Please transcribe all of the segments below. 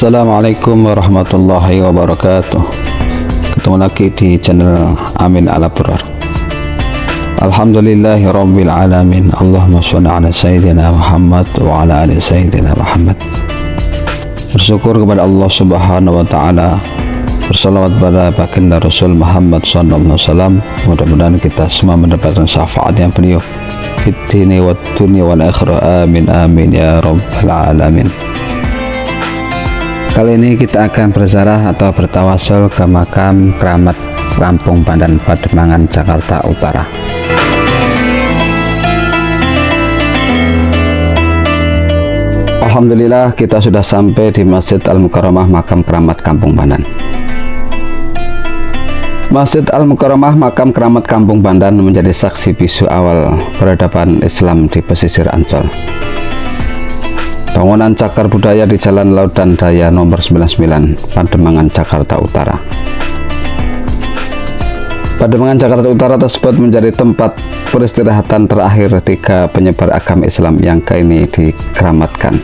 Assalamualaikum warahmatullahi wabarakatuh. Ketemu lagi di channel Amin Al Abrar. Alhamdulillahi rabbil alamin. Allahumma sholli ala sayyidina Muhammad wa ala ali sayyidina Muhammad. Bersyukur kepada Allah subhanahu wa ta'ala, bersalawat pada baginda Rasul Muhammad sallallahu alaihi wasallam. Mudah-mudahan kita semua mendapatkan syafaatnya beliau fid dini wad dunya wal akhirah. Amin amin ya rabbal alamin. Kali ini kita akan berziarah atau bertawasul ke makam keramat Kampung Pandan, Pademangan, Jakarta Utara. Alhamdulillah, kita sudah sampai di Masjid Al-Mukarramah Makam Keramat Kampung Pandan. Masjid Al-Mukarramah Makam Keramat Kampung Pandan menjadi saksi bisu awal peradaban Islam di pesisir Ancol. Bangunan cagar budaya di Jalan Laut dan Daya nomor 99, Pademangan, Jakarta Utara. Pademangan, Jakarta Utara tersebut menjadi tempat peristirahatan terakhir 3 penyebar agama Islam yang kini dikeramatkan.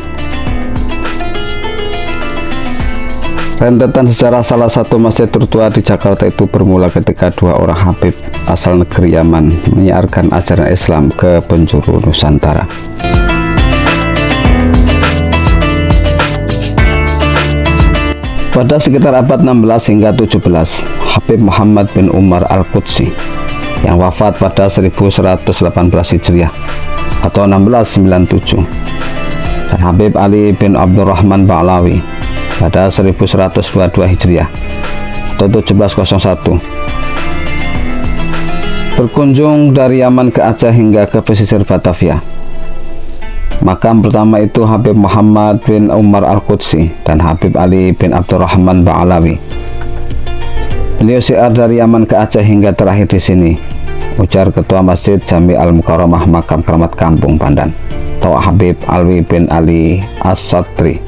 Rentetan sejarah salah satu masjid tertua di Jakarta itu bermula ketika 2 orang Habib asal negeri Yaman menyiarkan ajaran Islam ke penjuru Nusantara. Pada sekitar abad 16 hingga 17, Habib Muhammad bin Umar Al-Qudsi yang wafat pada 1118 Hijriah atau 1697, dan Habib Ali bin Abdurrahman Ba'alawi pada 1122 Hijriah atau 1701 berkunjung dari Yaman ke Aceh hingga ke pesisir Batavia. Makam pertama itu Habib Muhammad bin Umar Al-Qudsi dan Habib Ali bin Abdurrahman Ba'alawi. Beliau syiar dari Yaman ke Aceh hingga terakhir di sini, ujar Ketua Masjid Jami Al-Mukarramah Makam Keramat Kampung Pandan atau Habib Alwi bin Ali As-Satri.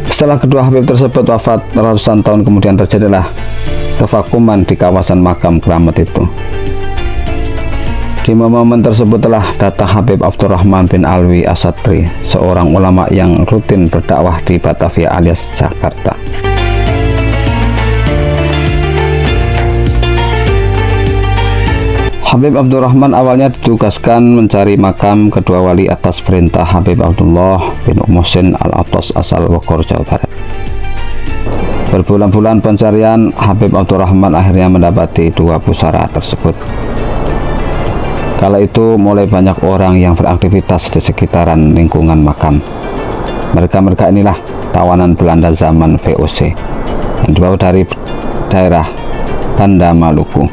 Setelah kedua Habib tersebut wafat, ratusan tahun kemudian terjadilah kevakuman di kawasan makam keramat itu. Di momen tersebut telah datang Habib Abdurrahman bin Alwi As-Satri, seorang ulama yang rutin berdakwah di Batavia alias Jakarta. Habib Abdurrahman awalnya ditugaskan mencari makam kedua wali atas perintah Habib Abdullah bin Muhsin Al-Attas asal Bogor, Jawa Barat. Berbulan-bulan pencarian, Habib Abdurrahman akhirnya mendapati 2 pusara tersebut. Kala itu mulai banyak orang yang beraktivitas di sekitaran lingkungan makam. Mereka inilah tawanan Belanda zaman VOC yang dibawa dari daerah Banda Maluku.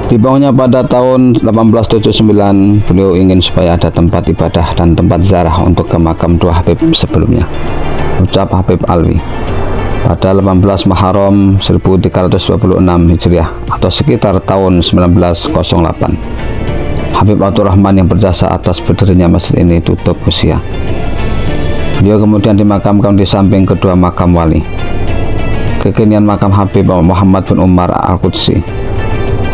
Dibawanya pada tahun 1879, beliau ingin supaya ada tempat ibadah dan tempat ziarah untuk ke makam 2 Habib sebelumnya, ucap Habib Alwi. Pada 18 Muharram 1326 Hijriah atau sekitar tahun 1908, Habib Abdurrahman yang berjasa atas berdirinya masjid ini tutup usia. Beliau kemudian dimakamkan di samping kedua makam wali. Kekinian makam Habib Muhammad bin Umar Al-Qudsi,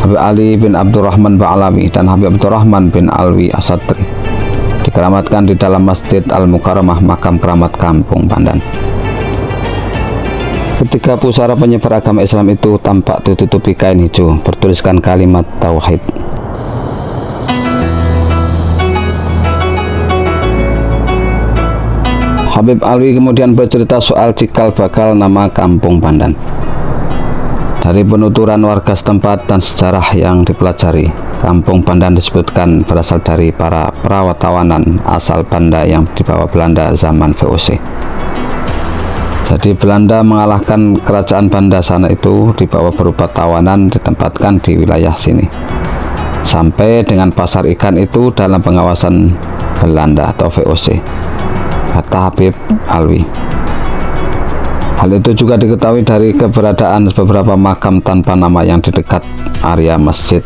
Habib Ali bin Abdurrahman Ba'alawi dan Habib Abdurrahman bin Alwi As-Satri dikeramatkan di dalam Masjid Al-Mukarramah Makam Keramat Kampung Pandan. Ketika pusara penyebar agama Islam itu tampak ditutupi kain hijau bertuliskan kalimat tauhid. Habib Alwi kemudian bercerita soal cikal bakal nama Kampung Pandan. Dari penuturan warga setempat dan sejarah yang dipelajari, Kampung Pandan disebutkan berasal dari para perawat tawanan asal Banda yang dibawa Belanda zaman VOC. Jadi Belanda mengalahkan kerajaan Banda sana itu, dibawa berupa tawanan, ditempatkan di wilayah sini. Sampai dengan pasar ikan itu dalam pengawasan Belanda atau VOC, kata Habib Alwi. Hal itu juga diketahui dari keberadaan beberapa makam tanpa nama yang di dekat area masjid.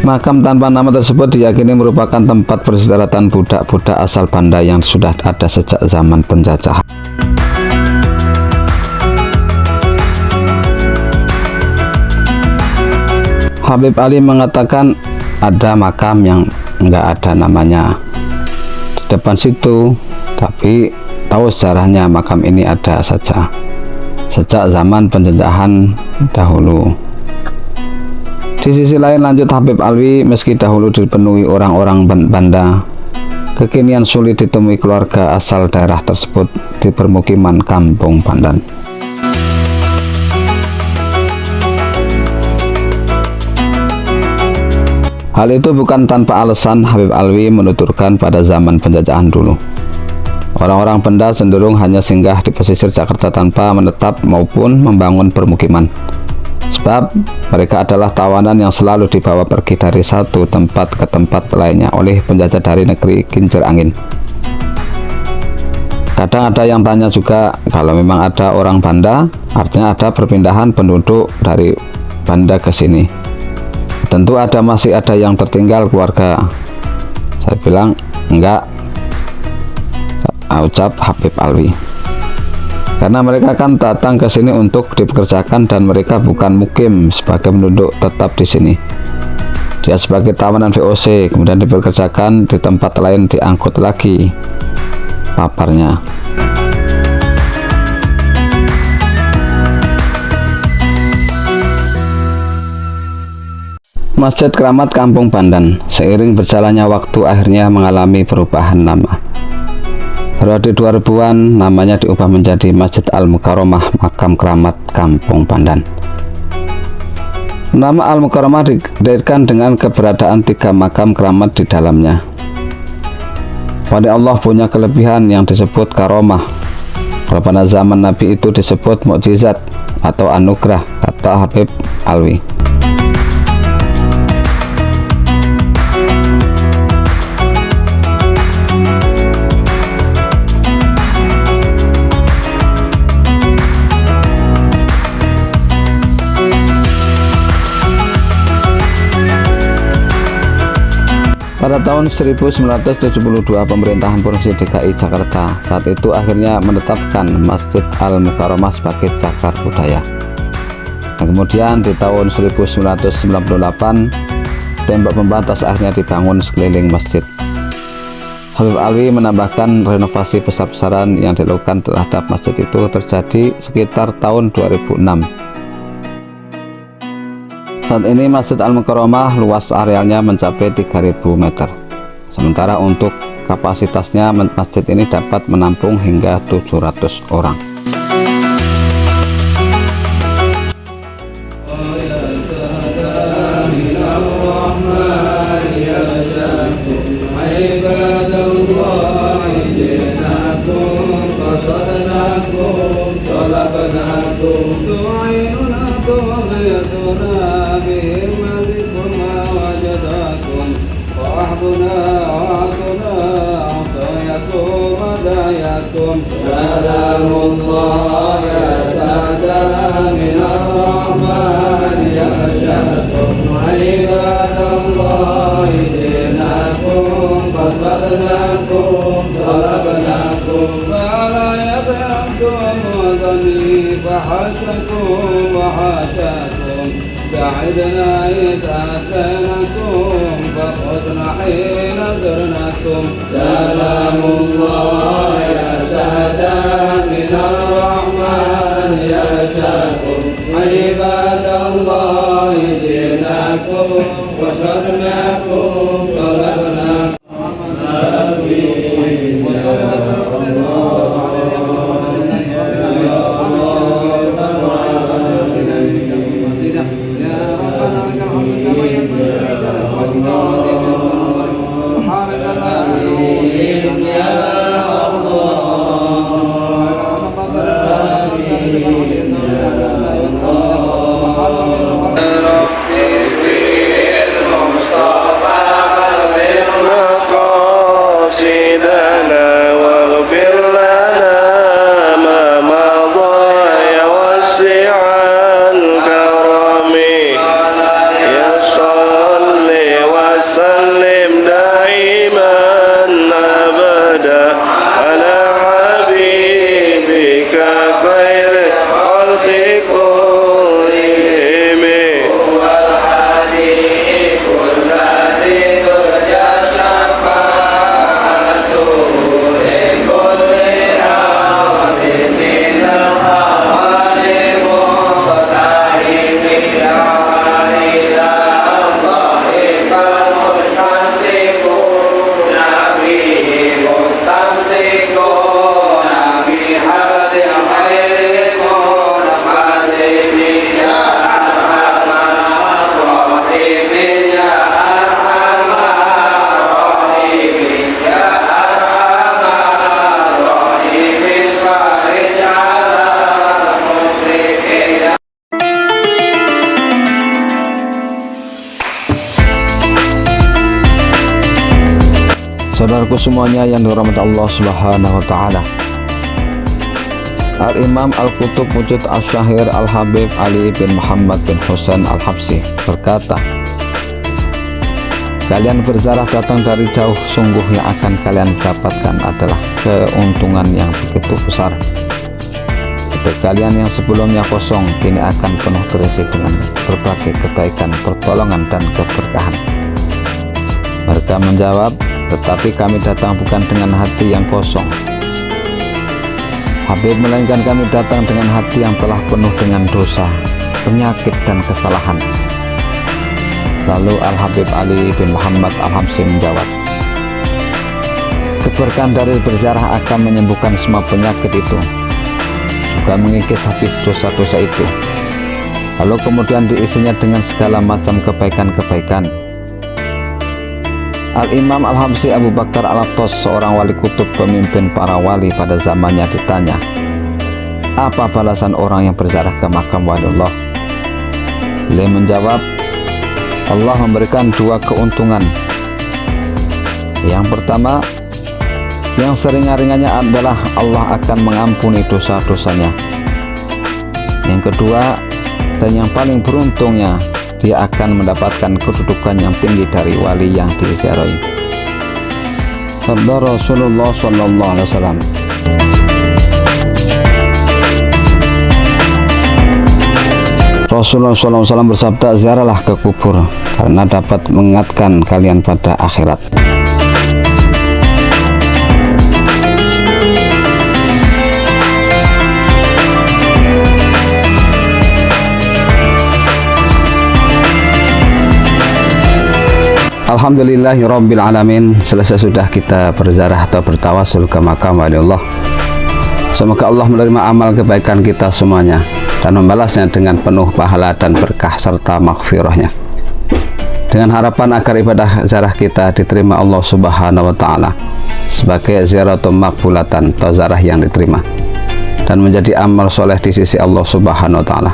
Makam tanpa nama tersebut diyakini merupakan tempat peristirahatan budak-budak asal Banda yang sudah ada sejak zaman penjajahan. Habib Ali mengatakan ada makam yang enggak ada namanya di depan situ, tapi tahu sejarahnya makam ini ada saja sejak zaman penjajahan dahulu. Di sisi lain, lanjut Habib Alwi, meski dahulu dipenuhi orang-orang Banda, kekinian sulit ditemui keluarga asal daerah tersebut di permukiman Kampung Pandan. Hal itu bukan tanpa alasan. Habib Alwi menuturkan pada zaman penjajahan dulu, orang-orang Banda cenderung hanya singgah di pesisir Jakarta tanpa menetap maupun membangun permukiman. Sebab mereka adalah tawanan yang selalu dibawa pergi dari satu tempat ke tempat lainnya oleh penjajah dari negeri kincir angin. Kadang ada yang tanya juga, kalau memang ada orang Banda, artinya ada perpindahan penduduk dari Banda ke sini. Tentu masih ada yang tertinggal keluarga. Saya bilang, enggak, ucap Habib Alwi. Karena mereka kan datang ke sini untuk dipekerjakan dan mereka bukan mukim sebagai penduduk tetap di sini. Dia sebagai tawanan VOC, kemudian dipekerjakan di tempat lain, diangkut lagi, paparnya. Masjid Keramat Kampung Pandan seiring berjalannya waktu akhirnya mengalami perubahan nama. Periode 2000-an namanya diubah menjadi Masjid Al-Mukarramah Makam Keramat Kampung Pandan. Nama Al-Mukarramah dikaitkan dengan keberadaan 3 makam keramat di dalamnya. Wali Allah punya kelebihan yang disebut karomah. Kalau pada zaman Nabi itu disebut mukjizat atau anugerah, kata Habib Alwi. Pada tahun 1972, pemerintahan Provinsi DKI Jakarta saat itu akhirnya menetapkan Masjid Al-Mukarramah sebagai cagar budaya. Dan kemudian di tahun 1998, tembok pembatas akhirnya dibangun sekeliling masjid. Habib Alwi menambahkan renovasi besar-besaran yang dilakukan terhadap masjid itu terjadi sekitar tahun 2006. Saat ini Masjid Al-Mukarramah luas arealnya mencapai 3000 meter. Sementara untuk kapasitasnya masjid ini dapat menampung hingga 700 orang. سلام الله يا سادة من الرحمن يغشاكم عباد الله جئناكم قصدناكم طلبناكم فلا يبعدكم ظني فحشكم وحاشاكم سعدنا إذا أتيناكم فحسن حين زرناكم سلام الله يا سادة من الرحمن يغشاكم عباد الله جئناكم وصدناكم طلبناكم Bapak-ibu semuanya yang dirahmati Allah Subhanahu wa taala. Al-Imam Al-Qutub Wujud Asy-Syahir Al-Habib Ali bin Muhammad bin Husain Al-Habsyi berkata, kalian berziarah datang dari jauh, sungguh yang akan kalian dapatkan adalah keuntungan yang begitu besar. Kalian yang sebelumnya kosong kini akan penuh terisi dengan berbagai kebaikan, pertolongan dan keberkahan. Mereka menjawab, tetapi kami datang bukan dengan hati yang kosong, Habib, melainkan kami datang dengan hati yang telah penuh dengan dosa, penyakit dan kesalahan. Lalu Al-Habib Ali bin Muhammad Al-Habsyi menjawab, keberkahan dari berziarah akan menyembuhkan semua penyakit itu, juga mengikis habis dosa-dosa itu. Lalu kemudian diisinya dengan segala macam kebaikan-kebaikan. Al-Imam Al-Habsyi Abu Bakar Al-Attas, seorang wali kutub pemimpin para wali pada zamannya, ditanya, apa balasan orang yang berziarah ke makam waliullah? Beliau menjawab, Allah memberikan dua keuntungan. Yang pertama, yang seringan-ringannya adalah Allah akan mengampuni dosa-dosanya. Yang kedua, dan yang paling beruntungnya, dia akan mendapatkan kedudukan yang tinggi dari wali yang diziarahi. Sabda Rasulullah sallallahu alaihi wasallam. Rasulullah sallallahu alaihi wasallam bersabda, ziarahlah ke kubur karena dapat mengingatkan kalian pada akhirat. Alhamdulillahirabbil alamin. Selesai sudah kita berziarah atau bertawasul ke makam waliullah. Semoga Allah menerima amal kebaikan kita semuanya dan membalasnya dengan penuh pahala dan berkah serta maghfirahnya. Dengan harapan agar ibadah ziarah kita diterima Allah Subhanahu wa taala sebagai ziaratul maqbulatan atau ziarah yang diterima dan menjadi amal soleh di sisi Allah Subhanahu wa taala.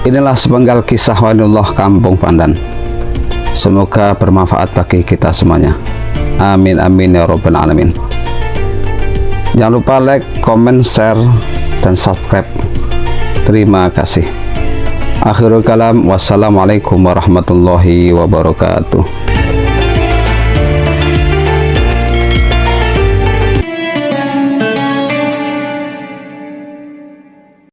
Inilah sepenggal kisah waliullah Kampung Pandan. Semoga bermanfaat bagi kita semuanya. Amin amin ya rabbal alamin. Jangan lupa like, comment, share, dan subscribe. Terima kasih. Akhirul kalam, wassalamualaikum warahmatullahi wabarakatuh.